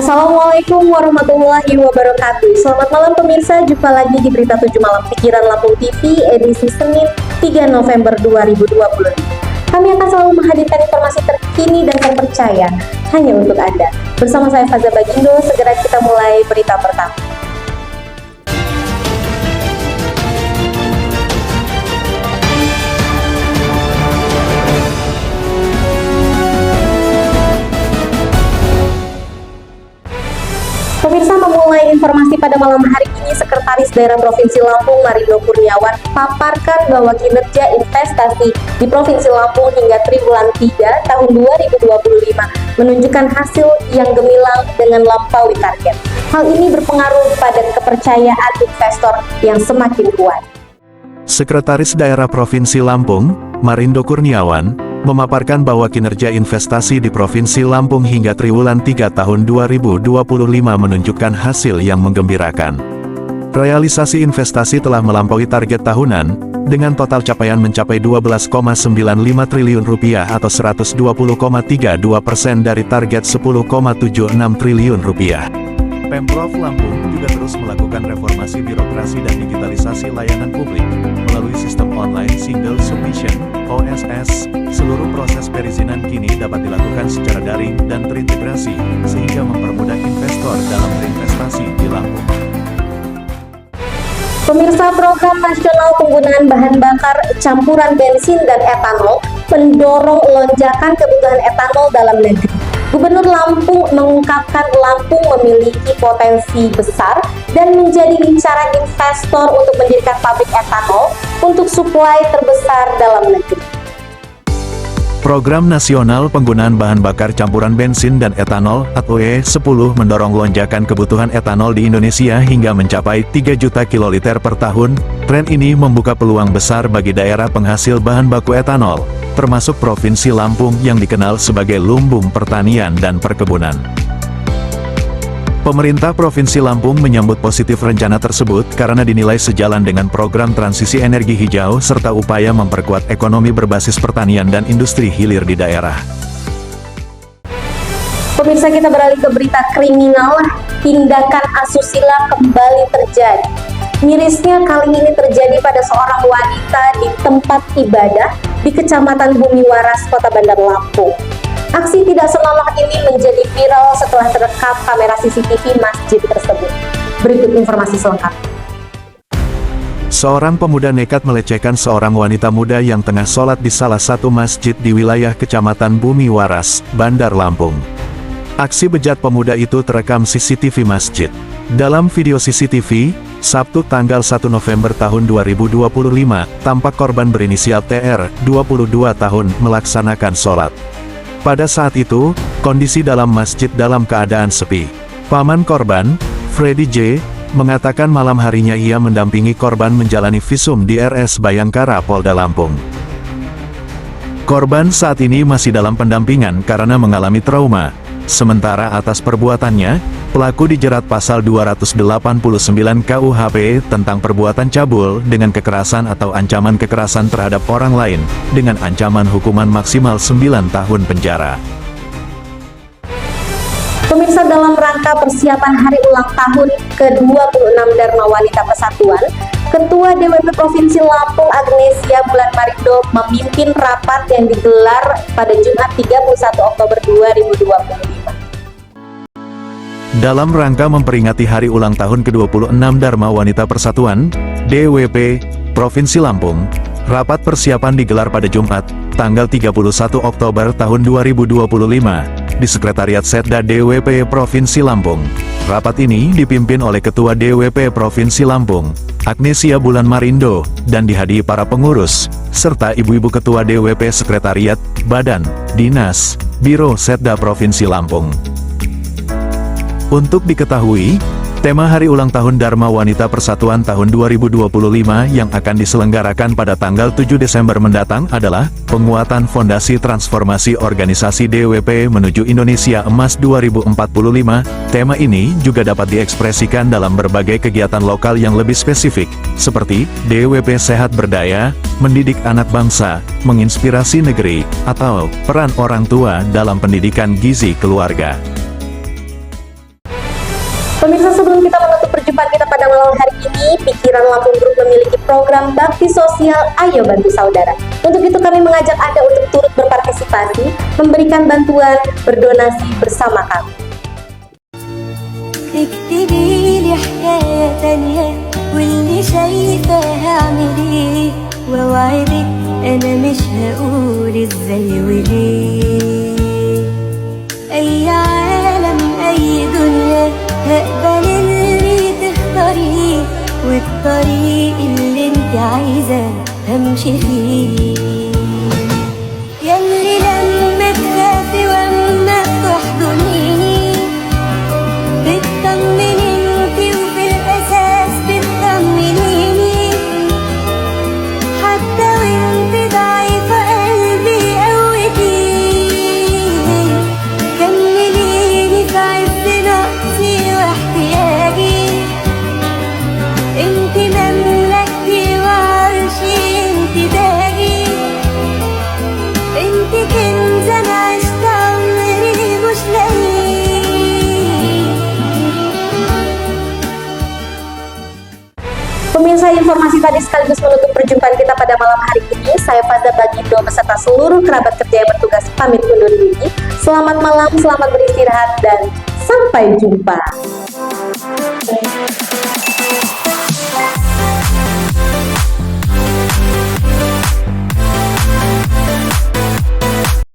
Assalamualaikum warahmatullahi wabarakatuh. Selamat malam pemirsa, jumpa lagi di Berita 7 Malam Pikiran Lampung TV edisi Senin 3 November 2020. Kami akan selalu menghadirkan informasi terkini dan terpercaya hanya untuk Anda. Bersama saya Faza Bagindo, segera kita mulai berita pertama. Pemirsa, memulai informasi pada malam hari ini, Sekretaris Daerah Provinsi Lampung Marindo Kurniawan paparkan bahwa kinerja investasi di Provinsi Lampung hingga triwulan 3 tahun 2025 menunjukkan hasil yang gemilang dengan lampaui target. Hal ini berpengaruh pada kepercayaan investor yang semakin kuat. Sekretaris Daerah Provinsi Lampung, Marindo Kurniawan, memaparkan bahwa kinerja investasi di Provinsi Lampung hingga triwulan 3 tahun 2025 menunjukkan hasil yang menggembirakan. Realisasi investasi telah melampaui target tahunan, dengan total capaian mencapai Rp12,95 triliun atau 120,32% dari target Rp10,76 triliun. Pemprov Lampung juga terus melakukan reformasi birokrasi dan digitalisasi layanan publik melalui sistem online Single Submission (OSS). Seluruh proses perizinan kini dapat dilakukan secara daring dan terintegrasi, sehingga mempermudah investor dalam berinvestasi di Lampung. Pemirsa, program nasional penggunaan bahan bakar campuran bensin dan etanol mendorong lonjakan kebutuhan etanol dalam negeri. Gubernur Lampung mengungkapkan Lampung memiliki potensi besar dan menjadi incaran investor untuk mendirikan pabrik etanol untuk suplai terbesar dalam negeri. Program Nasional Penggunaan Bahan Bakar Campuran Bensin dan Etanol atau E10 mendorong lonjakan kebutuhan etanol di Indonesia hingga mencapai 3 juta kiloliter per tahun. Tren ini membuka peluang besar bagi daerah penghasil bahan baku etanol, termasuk Provinsi Lampung yang dikenal sebagai lumbung pertanian dan perkebunan. Pemerintah Provinsi Lampung menyambut positif rencana tersebut karena dinilai sejalan dengan program transisi energi hijau serta upaya memperkuat ekonomi berbasis pertanian dan industri hilir di daerah. Pemirsa, kita beralih ke berita kriminal. Tindakan asusila kembali terjadi. Mirisnya kali ini terjadi pada seorang wanita di tempat ibadah di Kecamatan Bumi Waras, Kota Bandar Lampung. Aksi tidak senonoh ini menjadi viral setelah terekam kamera CCTV masjid tersebut. Berikut informasi selengkapnya. Seorang pemuda nekat melecehkan seorang wanita muda yang tengah sholat di salah satu masjid di wilayah Kecamatan Bumi Waras, Bandar Lampung. Aksi bejat pemuda itu terekam CCTV masjid. Dalam video CCTV, Sabtu tanggal 1 November tahun 2025, tampak korban berinisial TR, 22 tahun, melaksanakan sholat. Pada saat itu, kondisi dalam masjid dalam keadaan sepi. Paman korban, Freddy J., mengatakan malam harinya ia mendampingi korban menjalani visum di RS Bayangkara, Polda Lampung. Korban saat ini masih dalam pendampingan karena mengalami trauma. Sementara atas perbuatannya, pelaku dijerat pasal 289 KUHP tentang perbuatan cabul dengan kekerasan atau ancaman kekerasan terhadap orang lain, dengan ancaman hukuman maksimal 9 tahun penjara. Pemirsa, dalam rangka persiapan hari ulang tahun ke-26 Dharma Wanita Persatuan, Ketua DWP Provinsi Lampung Agnesia Bulan Marindo memimpin rapat yang digelar pada Jumat 31 Oktober 2025. Dalam rangka memperingati hari ulang tahun ke-26 Dharma Wanita Persatuan, DWP, Provinsi Lampung, rapat persiapan digelar pada Jumat, tanggal 31 Oktober tahun 2025, di Sekretariat Setda DWP Provinsi Lampung. Rapat ini dipimpin oleh Ketua DWP Provinsi Lampung, Agnesia Bulan Marindo, dan dihadiri para pengurus, serta ibu-ibu Ketua DWP Sekretariat, Badan, Dinas, Biro Setda Provinsi Lampung. Untuk diketahui, tema Hari Ulang Tahun Dharma Wanita Persatuan tahun 2025 yang akan diselenggarakan pada tanggal 7 Desember mendatang adalah Penguatan Fondasi Transformasi Organisasi DWP Menuju Indonesia Emas 2045. Tema ini juga dapat diekspresikan dalam berbagai kegiatan lokal yang lebih spesifik, seperti DWP Sehat Berdaya, Mendidik Anak Bangsa, Menginspirasi Negeri, atau peran orang tua dalam pendidikan gizi keluarga. Pemirsa, sebelum kita menutup perjumpaan kita pada malam hari ini, Pikiran Lampung Group memiliki program bakti sosial Ayo Bantu Saudara. Untuk itu kami mengajak Anda untuk turut berpartisipasi, memberikan bantuan, berdonasi bersama kami. اكتبي لي حكاية تانية واللي شايفاها اعمليه واوعدك انا مش هقول ازاي وليه. اي عالم اي دنيا هقبل اللي تختاريه والطريق اللي انت عايزة همشي فيه. ياللي لما تخافي واما تحضنيني بتطمني انتي وفي الاساس بتطمنيني حتى وانتي ضعيفة قلبي قوتيني. كمليني في عز نقصي واحتياجي انتي مملكتي وعرشي انتي تاجي انتي كنز انا عشت عمري مش لاقيه. Pemirsa, informasi tadi sekaligus menutup perjumpaan kita pada malam hari ini. Saya Fazda Bagindo beserta seluruh kerabat kerja yang bertugas pamit undur diri. Selamat malam, selamat beristirahat, dan sampai jumpa.